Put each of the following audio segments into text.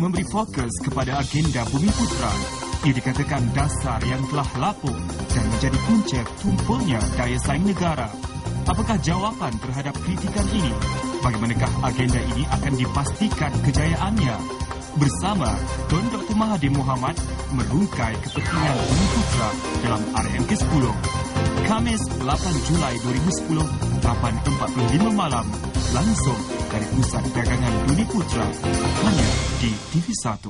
memberi fokus kepada agenda Bumiputra. Ia dikatakan dasar yang telah lapuk dan menjadi punca tumpulnya daya saing negara. Apakah jawapan terhadap kritikan ini? Bagaimanakah agenda ini akan dipastikan kejayaannya? Bersama Tun Dr. Mahathir Mohamad merungkai kepentingan Bumiputra dalam RMK 10. Khamis 8 Julai 2010, 8.45 malam, langsung dari Pusat Dagangan Bumiputra, hanya di TV1.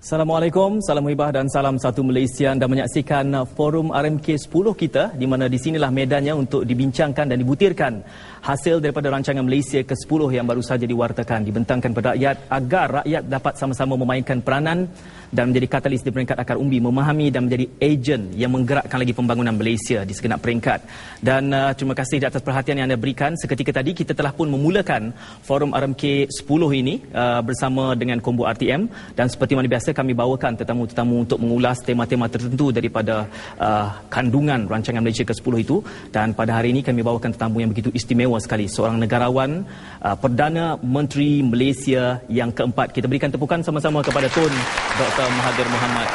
Assalamualaikum, salam hibah dan salam satu Malaysia. Anda menyaksikan forum RMK 10 kita, di mana di sinilah medannya untuk dibincangkan dan dibutirkan hasil daripada rancangan Malaysia ke-10 yang baru saja diwartakan, dibentangkan kepada rakyat agar rakyat dapat sama-sama memainkan peranan dan menjadi katalis di peringkat akar umbi, memahami dan menjadi ejen yang menggerakkan lagi pembangunan Malaysia di segenap peringkat. Dan terima kasih di atas perhatian yang anda berikan. Seketika tadi kita telah pun memulakan forum RMK 10 ini bersama dengan Kombo RTM, dan seperti mana biasa kami bawakan tetamu-tetamu untuk mengulas tema-tema tertentu daripada kandungan rancangan Malaysia ke-10 itu. Dan pada hari ini kami bawakan tetamu yang begitu istimewa sekali, seorang negarawan, Perdana Menteri Malaysia yang keempat. Kita berikan tepukan sama-sama kepada Tun Dr. Mahathir Mohamad.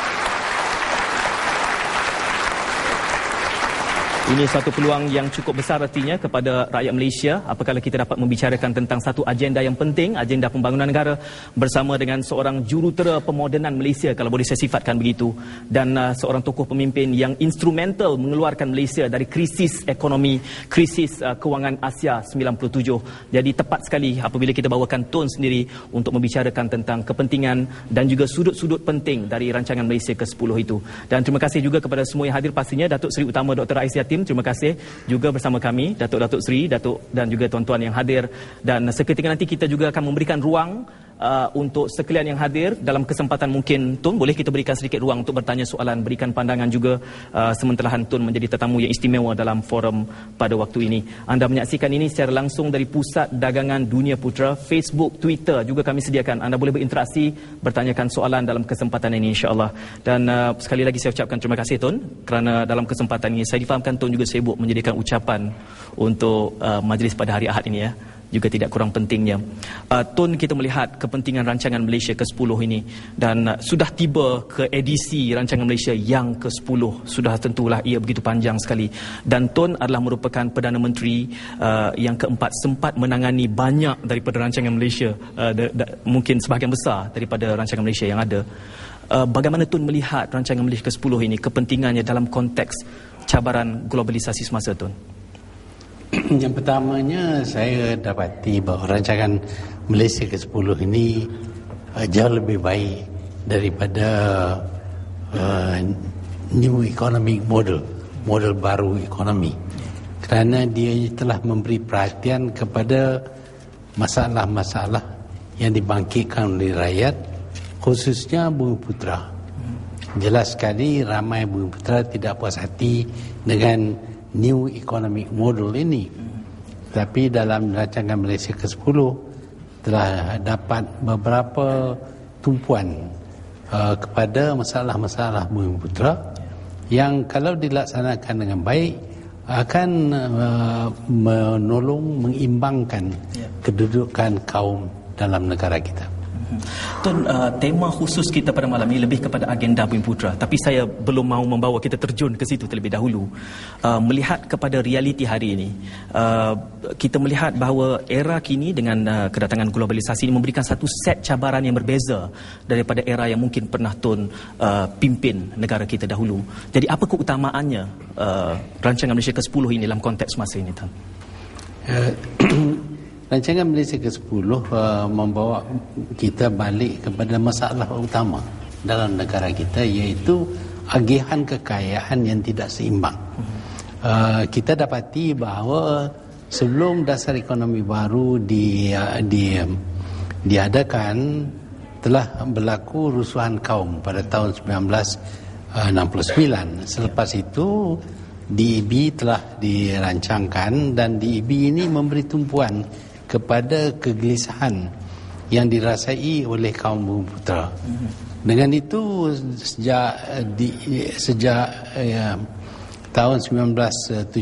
Ini satu peluang yang cukup besar artinya kepada rakyat Malaysia apabila kita dapat membicarakan tentang satu agenda yang penting, agenda pembangunan negara bersama dengan seorang jurutera pemodenan Malaysia, kalau boleh saya sifatkan begitu, dan seorang tokoh pemimpin yang instrumental mengeluarkan Malaysia dari krisis ekonomi, krisis kewangan Asia 97. Jadi tepat sekali apabila kita bawakan Tun sendiri untuk membicarakan tentang kepentingan dan juga sudut-sudut penting dari rancangan Malaysia ke-10 itu. Dan terima kasih juga kepada semua yang hadir, pastinya Datuk Seri Utama Dr. Ais Yatim, terima kasih juga bersama kami, Datuk Seri, Datuk dan juga tuan-tuan yang hadir. Dan seketika nanti kita juga akan memberikan ruang untuk sekalian yang hadir dalam kesempatan mungkin Tun, boleh kita berikan sedikit ruang untuk bertanya soalan, berikan pandangan juga sementara Tun menjadi tetamu yang istimewa dalam forum pada waktu ini. Anda menyaksikan ini secara langsung dari Pusat Dagangan Dunia Putra, Facebook, Twitter juga kami sediakan. Anda boleh berinteraksi, bertanyakan soalan dalam kesempatan ini insya-Allah. Dan sekali lagi saya ucapkan terima kasih Tun kerana dalam kesempatan ini saya difahamkan Tun juga sibuk menyediakan ucapan untuk majlis pada hari Ahad ini ya. Juga tidak kurang pentingnya. Tun, kita melihat kepentingan rancangan Malaysia ke-10 ini dan sudah tiba ke edisi rancangan Malaysia yang ke-10. Sudah tentulah ia begitu panjang sekali. Dan Tun adalah merupakan Perdana Menteri yang keempat, sempat menangani banyak daripada rancangan Malaysia, mungkin sebahagian besar daripada rancangan Malaysia yang ada. Bagaimana Tun melihat rancangan Malaysia ke-10 ini, kepentingannya dalam konteks cabaran globalisasi semasa Tun? Yang pertamanya saya dapati bahawa rancangan Malaysia ke-10 ini jauh lebih baik daripada new economic model baru ekonomi, kerana dia telah memberi perhatian kepada masalah-masalah yang dibangkitkan oleh rakyat, khususnya Bumiputera. Jelas sekali ramai Bumiputera tidak puas hati dengan new economic model ini. Tapi dalam rancangan Malaysia ke-10 telah dapat beberapa tumpuan kepada masalah-masalah Bumiputera yang kalau dilaksanakan dengan baik akan menolong mengimbangkan kedudukan kaum dalam negara kita. Tun, tema khusus kita pada malam ini lebih kepada agenda Bumiputera, tapi saya belum mahu membawa kita terjun ke situ terlebih dahulu. Melihat kepada realiti hari ini, kita melihat bahawa era kini dengan kedatangan globalisasi ini memberikan satu set cabaran yang berbeza daripada era yang mungkin pernah Tun pimpin negara kita dahulu. Jadi apa keutamaannya rancangan Malaysia ke-10 ini dalam konteks masa ini, Tun? Rancangan Malaysia ke-10 membawa kita balik kepada masalah utama dalam negara kita, iaitu agihan kekayaan yang tidak seimbang. Kita dapati bahawa sebelum dasar ekonomi baru diadakan, telah berlaku rusuhan kaum pada tahun 1969. Selepas itu DEB telah dirancangkan dan DEB ini memberi tumpuan kepada kegelisahan yang dirasai oleh kaum Bumiputera. Dengan itu sejak tahun 1971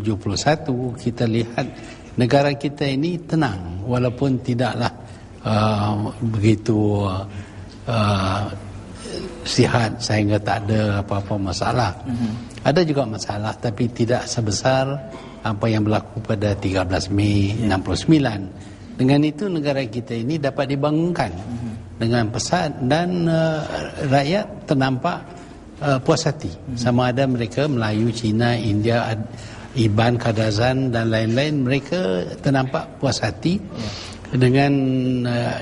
kita lihat negara kita ini tenang, walaupun tidaklah begitu sihat sehingga tak ada apa-apa masalah. Ada juga masalah, tapi tidak sebesar apa yang berlaku pada 13 Mei 69. Dengan itu negara kita ini dapat dibangunkan dengan pesat dan rakyat ternampak puas hati. Sama ada mereka Melayu, Cina, India, Iban, Kadazan dan lain-lain, mereka ternampak puas hati. Dengan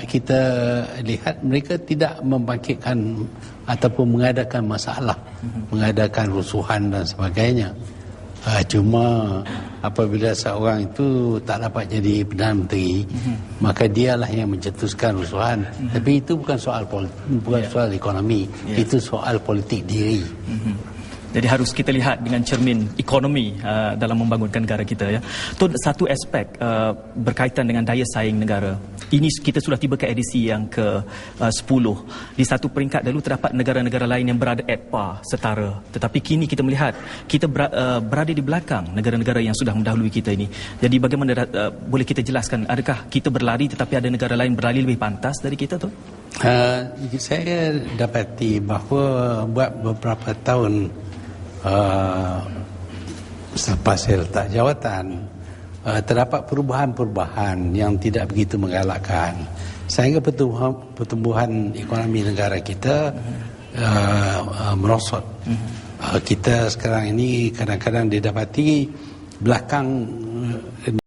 kita lihat mereka tidak membangkitkan ataupun mengadakan masalah, mengadakan rusuhan dan sebagainya. Cuma apabila seorang itu tak dapat jadi Perdana Menteri, maka dialah yang mencetuskan rusuhan. Tapi itu bukan soal soal ekonomi, itu soal politik diri. Jadi harus kita lihat dengan cermin ekonomi dalam membangunkan negara kita ya. Tun, satu aspek berkaitan dengan daya saing negara. Ini kita sudah tiba ke edisi yang ke-10. Di satu peringkat dahulu terdapat negara-negara lain yang berada at par, setara. Tetapi kini kita melihat kita berada di belakang negara-negara yang sudah mendahului kita ini. Jadi bagaimana boleh kita jelaskan, adakah kita berlari tetapi ada negara lain berlari lebih pantas dari kita tu? Saya dapati bahawa buat beberapa tahun selepas saya letak jawatan, terdapat perubahan-perubahan yang tidak begitu menggalakkan, sehingga pertumbuhan ekonomi negara kita merosot. Kita sekarang ini kadang-kadang didapati belakang